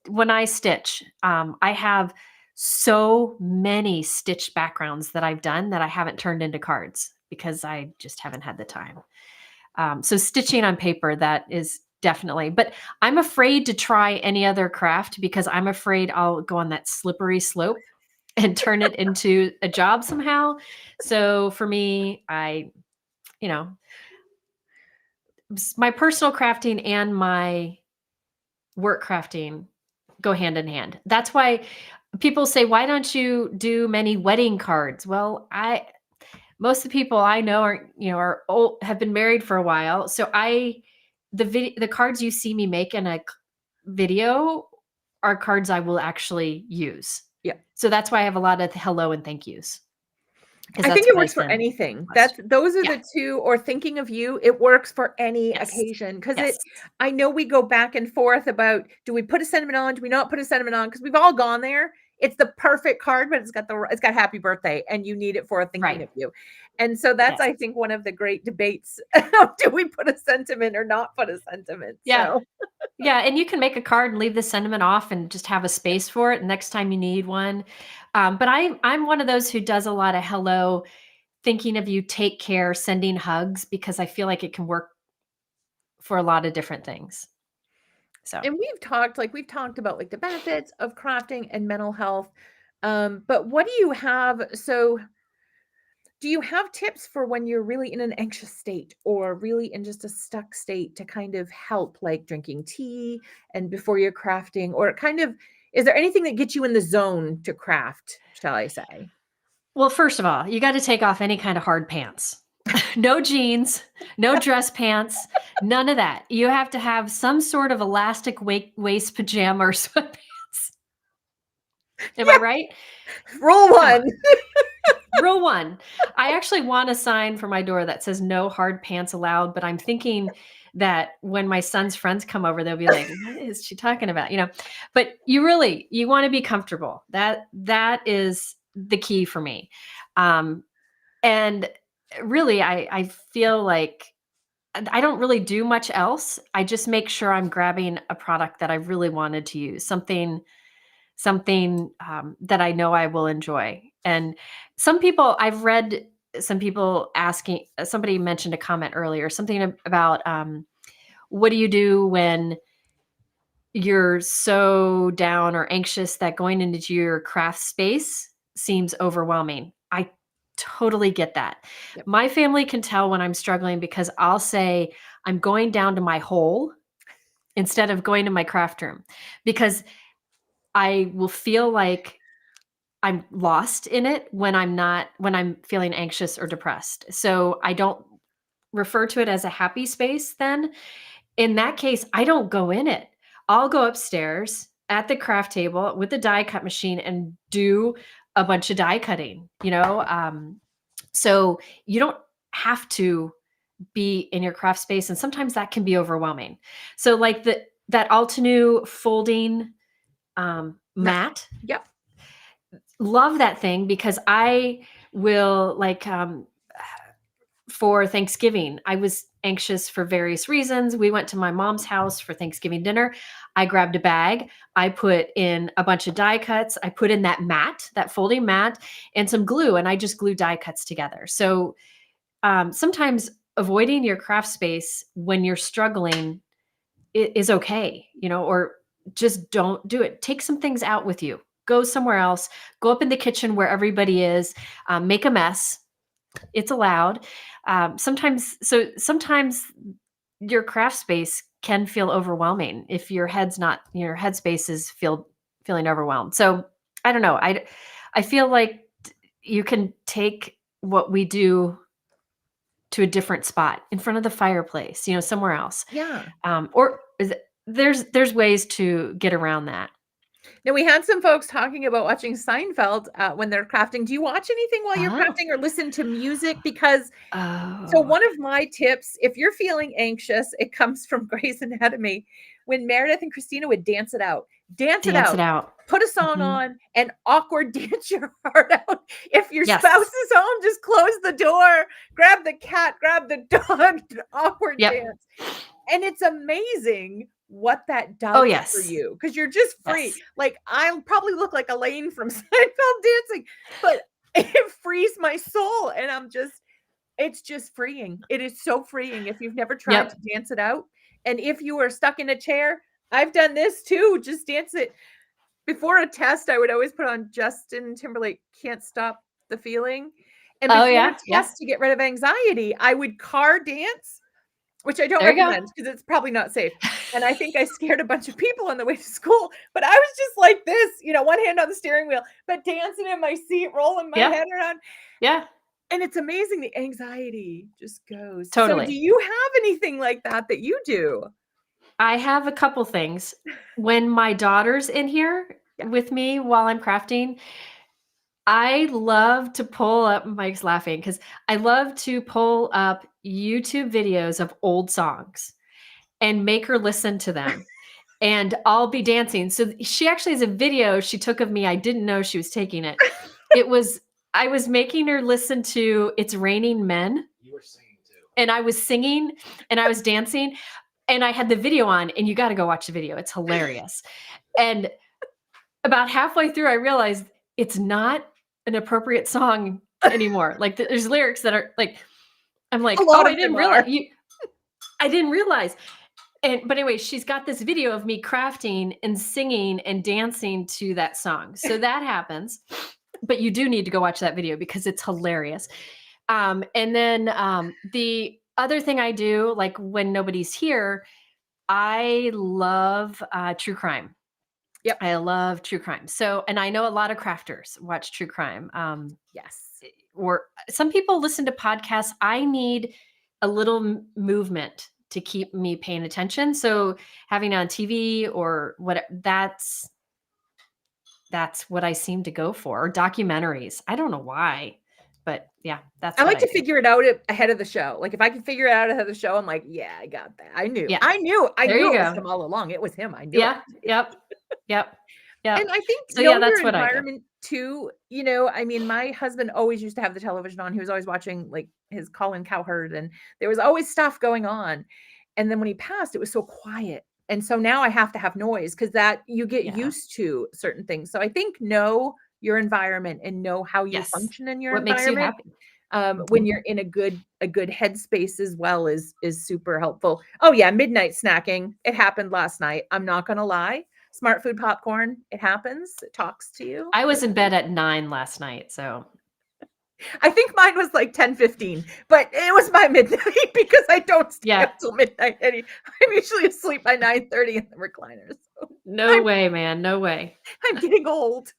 When I stitch, I have so many stitch backgrounds that I've done that I haven't turned into cards because I just haven't had the time. So stitching on paper, that is definitely, but I'm afraid to try any other craft because I'm afraid I'll go on that slippery slope and turn it into a job somehow. So for me, my personal crafting and my work crafting go hand in hand. That's why people say, why don't you do many wedding cards? Well, most of the people I know are old, have been married for a while. So the cards you see me make in a video are cards I will actually use. Yeah. So that's why I have a lot of hello and thank yous. I think it works for anything. Those are Yeah. the two, or thinking of you. It works for any Yes. occasion, because Yes. I know we go back and forth about, do we put a sentiment on? Do we not put a sentiment on? Because we've all gone there. It's the perfect card, but it's got happy birthday, and you need it for a thinking of you. And so that's, I think, one of the great debates. Do we put a sentiment or not put a sentiment? Yeah. So. Yeah. And you can make a card and leave the sentiment off and just have a space for it next time you need one. But I'm one of those who does a lot of hello, thinking of you, take care, sending hugs, because I feel like it can work for a lot of different things. So. And we've talked about like the benefits of crafting and mental health. But what do you have? So do you have tips for when you're really in an anxious state, or really in just a stuck state, to kind of help, like drinking tea and before you're crafting, or kind of, is there anything that gets you in the zone to craft, shall I say? Well, first of all, you got to take off any kind of hard pants. No jeans, no dress pants, none of that. You have to have some sort of elastic waist pajama or sweatpants. Am I right? Rule one. Rule one. I actually want a sign for my door that says no hard pants allowed, but I'm thinking that when my son's friends come over, they'll be like, what is she talking about? But you want to be comfortable. That is the key for me. And really, I feel like I don't really do much else. I just make sure I'm grabbing a product that I really wanted to use, something that I know I will enjoy. And I've read some people asking, somebody mentioned a comment earlier, something about what do you do when you're so down or anxious that going into your craft space seems overwhelming. I totally get that. Yep. My family can tell when I'm struggling, because I'll say I'm going down to my hole instead of going to my craft room, because I will feel like I'm lost in it when I'm feeling anxious or depressed. So I don't refer to it as a happy space then. In that case, I don't go in it. I'll go upstairs at the craft table with the die cut machine and do a bunch of die cutting, so you don't have to be in your craft space. And sometimes that can be overwhelming. So like that Altenew folding mat. Yep. Love that thing, because I will for Thanksgiving, I was anxious for various reasons. We went to my mom's house for Thanksgiving dinner. I grabbed a bag. I put in a bunch of die cuts. I put in that folding mat, and some glue, and I just glued die cuts together. So sometimes avoiding your craft space when you're struggling is okay, or just don't do it. Take some things out with you. Go somewhere else. Go up in the kitchen where everybody is. Make a mess. It's allowed. Sometimes your craft space can feel overwhelming if your headspace is feeling overwhelmed. So I don't know. I feel like you can take what we do to a different spot, in front of the fireplace, somewhere else. Yeah. Or there's ways to get around that. Now, we had some folks talking about watching Seinfeld when they're crafting. Do you watch anything while you're crafting, or listen to music? Because so one of my tips, if you're feeling anxious, it comes from Grey's Anatomy, when Meredith and Christina would dance it out. Dance it out. Put a song on and awkward dance your heart out. If your spouse is home, just close the door, grab the cat, grab the dog, awkward dance. And it's amazing what that does for you, because you're just free. Yes. Like, I'll probably look like Elaine from Seinfeld dancing, but it frees my soul, and it's just freeing. It is so freeing if you've never tried to dance it out. And if you are stuck in a chair, I've done this too. Just dance it. Before a test, I would always put on Justin Timberlake, Can't Stop the Feeling. And before a test, to get rid of anxiety, I would car dance, which I don't recommend because it's probably not safe. And I think I scared a bunch of people on the way to school, but I was just like this, one hand on the steering wheel, but dancing in my seat, rolling my head around. Yeah. And it's amazing. The anxiety just goes. Totally. So do you have anything like that you do? I have a couple things. When my daughter's in here Yeah. with me while I'm crafting, I love to pull up Mike's laughing because I love to pull up YouTube videos of old songs and make her listen to them. And I'll be dancing. So she actually has a video she took of me. I didn't know she was taking it. I was making her listen to It's Raining Men. You were singing too. And I was singing and I was dancing and I had the video on, and you got to go watch the video. It's hilarious. And about halfway through, I realized it's not an appropriate song anymore. Like there's lyrics that are like, I'm like, A lot oh, of I didn't them realize are. I didn't realize. But anyway, she's got this video of me crafting and singing and dancing to that song. So that happens. But you do need to go watch that video because it's hilarious. And then the other thing I do, like when nobody's here, I love true crime. Yep. I love true crime. So, and I know a lot of crafters watch true crime. Yes. Or some people listen to podcasts. I need a little movement to keep me paying attention. So having on TV or what, that's what I seem to go for. Or documentaries. I don't know why, but yeah, that's I what like to do. figure it out ahead of the show. Like if I can figure it out ahead of the show, I'm like, yeah, I got that. I knew There you it was go. him all along. It was him. I knew it. Yep. And I think So yeah, that's your what I do. environment too, you know, I mean, my husband always used to have the television on. He was always watching like his Colin Cowherd, and there was always stuff going on. And then when he passed, it was so quiet. And so now I have to have noise because that you get Yeah. used to certain things. So I think know your environment and know how you Yes. function in your What makes you environment. happy? When you're in a good headspace as well is super helpful. Oh yeah, midnight snacking. It happened last night. I'm not gonna lie. Smart food popcorn. It happens. It talks to you. I was in bed at 9 last night, so I think mine was like 10:15, but it was by midnight because I don't stay yeah. up till midnight. I'm usually asleep by 9:30 in the recliner. So No way, man. No way. I'm getting old.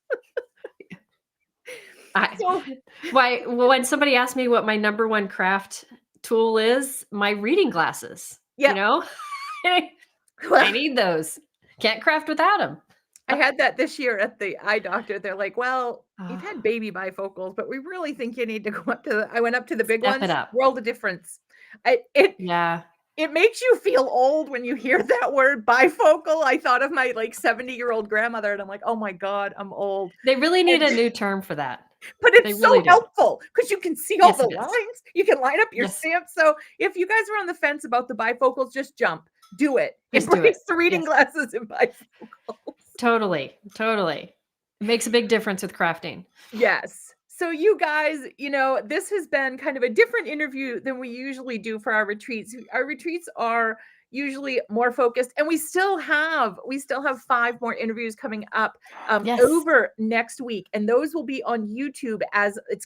When somebody asked me what my number one craft tool is, my reading glasses. Yep. You know, I need those. Can't craft without them. I had that this year at the eye doctor. They're like, well, you've had baby bifocals, but we really think you need to go up to I went up to the big Step ones. it up. World of difference. Yeah. It makes you feel old when you hear that word bifocal. I thought of my like 70-year-old grandmother and I'm like, oh my God, I'm old. They really need a new term for that. But it's so helpful because you can see all the lines. You can line up your stamps. So if you guys are on the fence about the bifocals, just jump. Do it. Embrace the reading glasses and bifocals. Totally. It makes a big difference with crafting. Yes. So you guys, you know, this has been kind of a different interview than we usually do for our retreats. Our retreats are usually more focused, and we still have 5 more interviews coming up over next week, and those will be on YouTube as it's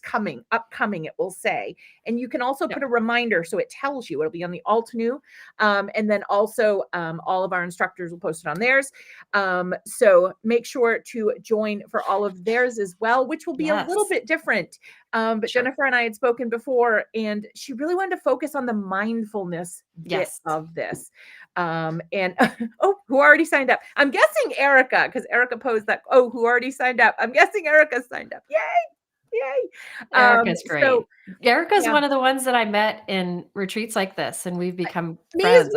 upcoming, it will say. And you can also put a reminder so it tells you. It'll be on the Alt-New, and then also all of our instructors will post it on theirs. So make sure to join for all of theirs as well, which will be a little bit different. But Jennifer and I had spoken before, and she really wanted to focus on the mindfulness bit of this. And who already signed up? I'm guessing Erica, because Erica posed that. Oh, who already signed up? I'm guessing Erica signed up. Yay! Erica's great. So, Erica's one of the ones that I met in retreats like this, and we've become friends.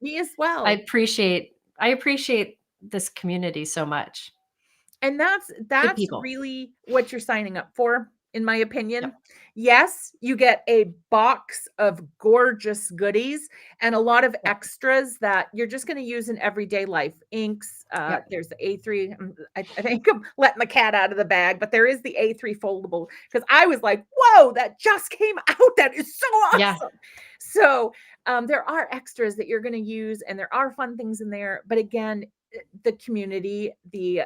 Me as well. I appreciate this community so much. And that's really what you're signing up for, in my opinion. Yes, you get a box of gorgeous goodies and a lot of extras that you're just going to use in everyday life. Inks, there's the A3. I think I'm letting the cat out of the bag, but there is the A3 foldable, because I was like, whoa, that just came out. That is so awesome. Yeah. So there are extras that you're going to use, and there are fun things in there. But again, the community, the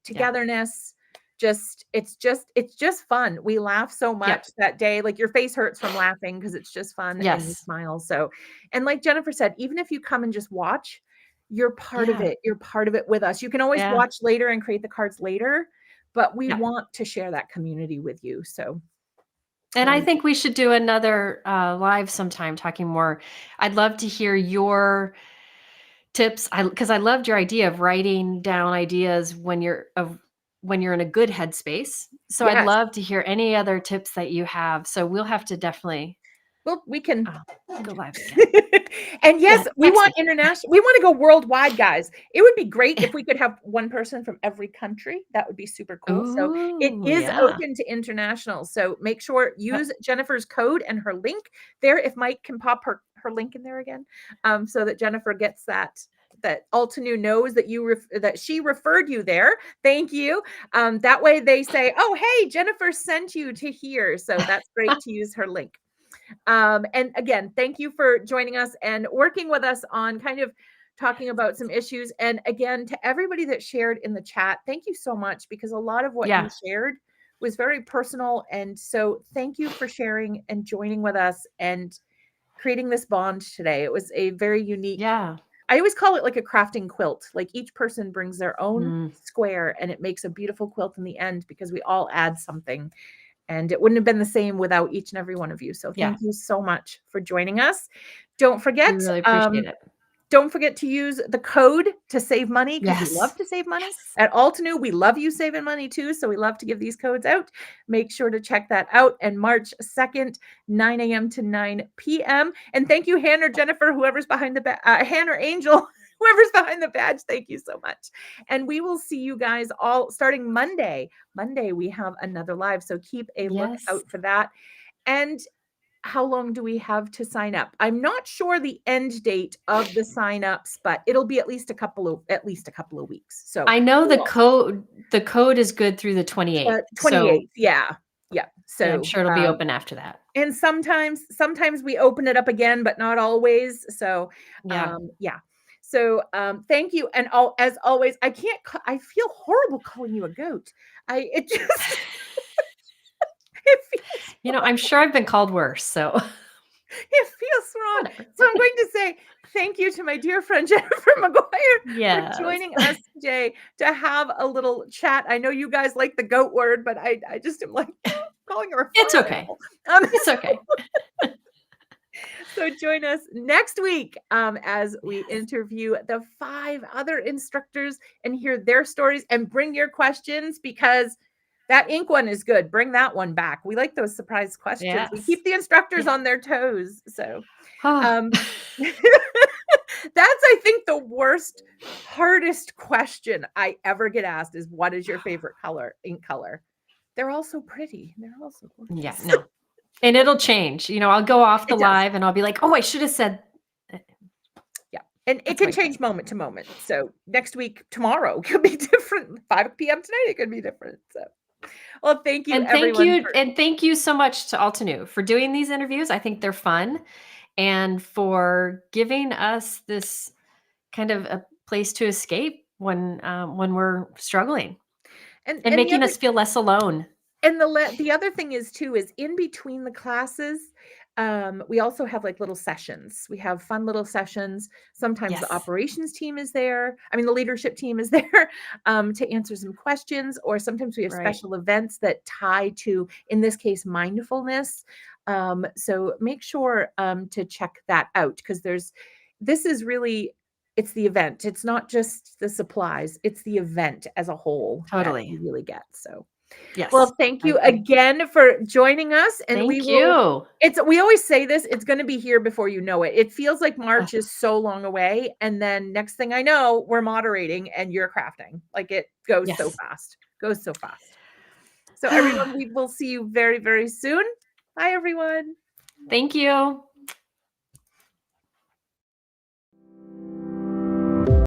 togetherness, it's just fun. We laugh so much that day. Like your face hurts from laughing because it's just fun and you smile. So, and like Jennifer said, even if you come and just watch, you're part of it. You're part of it with us. You can always watch later and create the cards later, but we want to share that community with you. So, and I think we should do another live sometime talking more. I'd love to hear your tips, because I loved your idea of writing down ideas when you're in a good headspace. So I'd Yes. love to hear any other tips that you have. So we'll have to definitely Well, we can go live again. And yes, Yeah, we next want week. international. We want to go worldwide, guys. It would be great if we could have one person from every country. That would be super cool. So it Ooh, is yeah. open to international. So make sure use Jennifer's code and her link there. If Mike can pop her link in there again, so that Jennifer gets that Altenew knows that that she referred you there. Thank you. That way they say, oh, hey, Jennifer sent you to here. So that's great to use her link. And again, thank you for joining us and working with us on kind of talking about some issues. And again, to everybody that shared in the chat, thank you so much, because a lot of what you shared was very personal. And so thank you for sharing and joining with us and creating this bond today. It was a very unique. I always call it like a crafting quilt. Like each person brings their own square and it makes a beautiful quilt in the end, because we all add something. And it wouldn't have been the same without each and every one of you. So thank you so much for joining us. Don't forget, we really appreciate it. Don't forget to use the code to save money, because we love to save money. At Altenew, we love you saving money too. So we love to give these codes out. Make sure to check that out. And March 2nd, 9 a.m. to 9 p.m. And thank you, Hannah or Jennifer, whoever's behind the Hannah or Angel, whoever's behind the badge. Thank you so much. And we will see you guys all starting Monday. Monday, we have another live. So keep a look out for that. And how long do we have to sign up? I'm not sure the end date of the signups, but it'll be at least a couple of weeks. So I know the code is good through the 28th. 28th. Yeah. So I'm sure it'll be open after that. And sometimes we open it up again, but not always. So So thank you. And as always, I feel horrible calling you a goat. It just it feels I'm sure I've been called worse. So it feels wrong. Whatever. So I'm going to say thank you to my dear friend Jennifer McGuire for joining us today to have a little chat. I know you guys like the goat word, but I just am like calling her. It's okay. It's okay. So join us next week as we interview the 5 other instructors and hear their stories, and bring your questions, because that ink one is good. Bring that one back. We like those surprise questions. Yes. We keep the instructors on their toes. So that's, I think, the hardest question I ever get asked is, what is your favorite ink color? They're all so pretty. They're all so gorgeous. Yeah, no. And it'll change. I'll go off the live and I'll be like, oh, I should have said. Yeah. And it can change moment to moment. So next week, tomorrow could be different. 5 p.m. tonight, it could be different. So, well, thank you, everyone. And thank you so much to Altenew for doing these interviews. I think they're fun, and for giving us this kind of a place to escape when we're struggling, and making us feel less alone. And the other thing is too, is in between the classes, we also have like little sessions. We have fun little sessions. Sometimes the operations team is there. I mean, the leadership team is there to answer some questions, or sometimes we have special events that tie to, in this case, mindfulness. So make sure to check that out, because this is really, it's the event. It's not just the supplies. It's the event as a whole that you really get. So. Yes. Well, thank you again for joining us. And we always say this, it's going to be here before you know it. It feels like March is so long away. And then next thing I know, we're moderating and you're crafting. Like, it goes so fast. So everyone, we will see you very, very soon. Bye, everyone. Thank you.